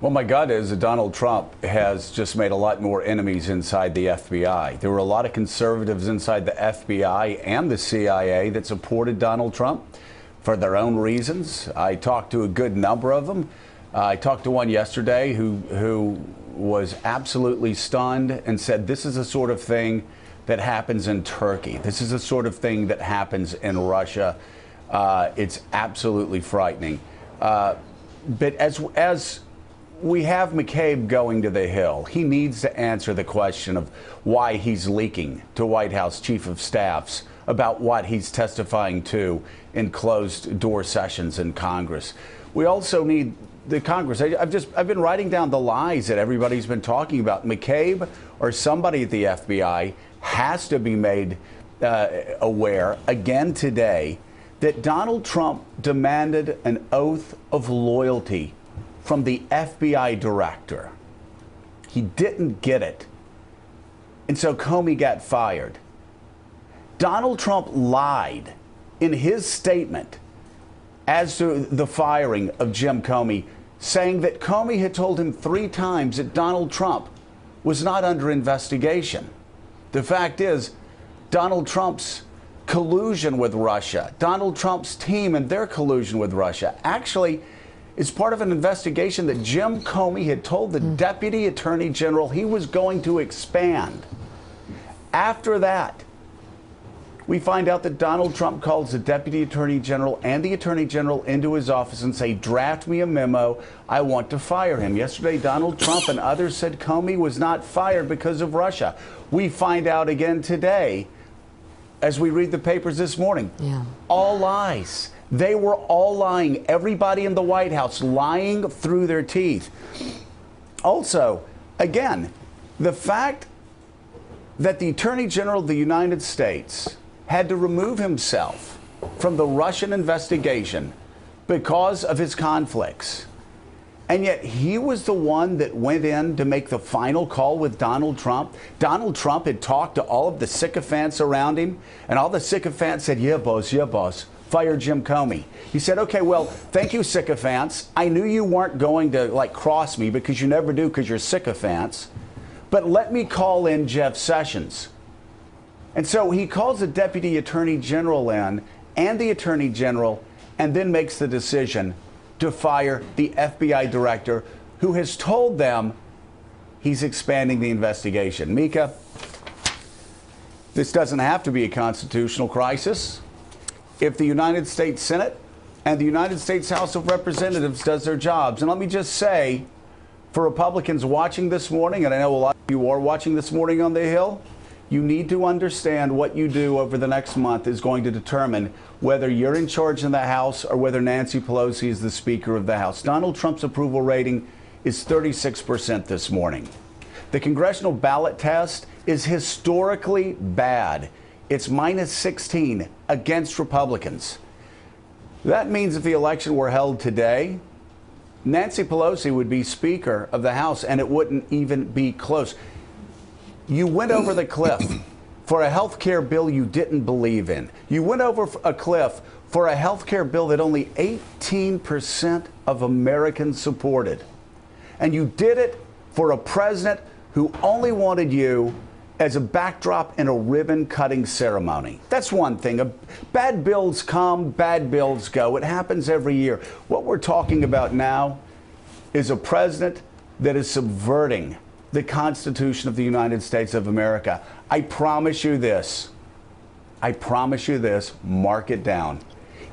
Well, my gut is that Donald Trump has just made a lot more enemies inside the FBI. There were a lot of conservatives inside the FBI and the CIA that supported Donald Trump for their own reasons. I talked to a good number of them. I talked to one yesterday who was absolutely stunned and said this is the sort of thing that happens in Turkey. This is the sort of thing that happens in Russia. It's absolutely frightening. But as we have McCabe going to the Hill, he needs to answer the question of why he's leaking to White House chief of staffs about what he's testifying to in closed door sessions in Congress. We also need the Congress. I've been writing down the lies that everybody's been talking about. McCabe or somebody at the FBI has to be made aware again today that Donald Trump demanded an oath of loyalty from the FBI director. He didn't get it. And so Comey got fired. Donald Trump lied in his statement as to the firing of Jim Comey, saying that Comey had told him 3 times that Donald Trump was not under investigation. The fact is, Donald Trump's collusion with Russia, Donald Trump's team and their collusion with Russia, actually is part of an investigation that Jim Comey had told the Deputy Attorney General he was going to expand. After that, we find out that Donald Trump calls the Deputy Attorney General and the Attorney General into his office and say, draft me a memo, I want to fire him. Yesterday, Donald Trump and others said Comey was not fired because of Russia. We find out again today, as we read the papers this morning, all lies. They were all lying. Everybody in the White House lying through their teeth. Also, again, the fact that the Attorney General of the United States had to remove himself from the Russian investigation because of his conflicts. And yet he was the one that went in to make the final call with Donald Trump. Donald Trump had talked to all of the sycophants around him, and all the sycophants said, yeah, boss, fire Jim Comey. He said, okay, well, thank you, sycophants. I knew you weren't going to, cross me because you never do because you're sycophants. But let me call in Jeff Sessions. And so he calls the Deputy Attorney General in and the Attorney General and then makes the decision to fire the FBI director who has told them he's expanding the investigation. Mika, this doesn't have to be a constitutional crisis if the United States Senate and the United States House of Representatives does their jobs. And let me just say, for Republicans watching this morning, and I know a lot of you are watching this morning on the Hill, you need to understand what you do over the next month is going to determine whether you're in charge in the House or whether Nancy Pelosi is the Speaker of the House. Donald Trump's approval rating is 36% this morning. The congressional ballot test is historically bad. It's -16 against Republicans. That means if the election were held today, Nancy Pelosi would be Speaker of the House, and it wouldn't even be close. You went over the cliff for a health care bill you didn't believe in. You went over a cliff for a health care bill that only 18% of Americans supported. And you did it for a president who only wanted you as a backdrop in a ribbon-cutting ceremony. That's one thing. Bad bills come, bad bills go. It happens every year. What we're talking about now is a president that is subverting the Constitution of the United States of America. I promise you this. Mark it down.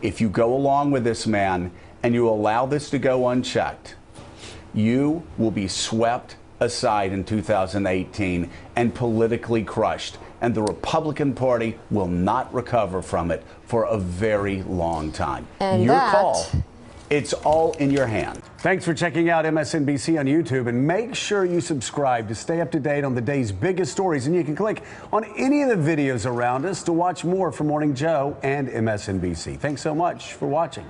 If you go along with this man and you allow this to go unchecked, you will be swept aside in 2018 and politically crushed, and the Republican Party will not recover from it for a very long time. And your call. It's all in your hand. Thanks for checking out MSNBC on YouTube, and make sure you subscribe to stay up to date on the day's biggest stories. And you can click on any of the videos around us to watch more from Morning Joe and MSNBC. Thanks so much for watching.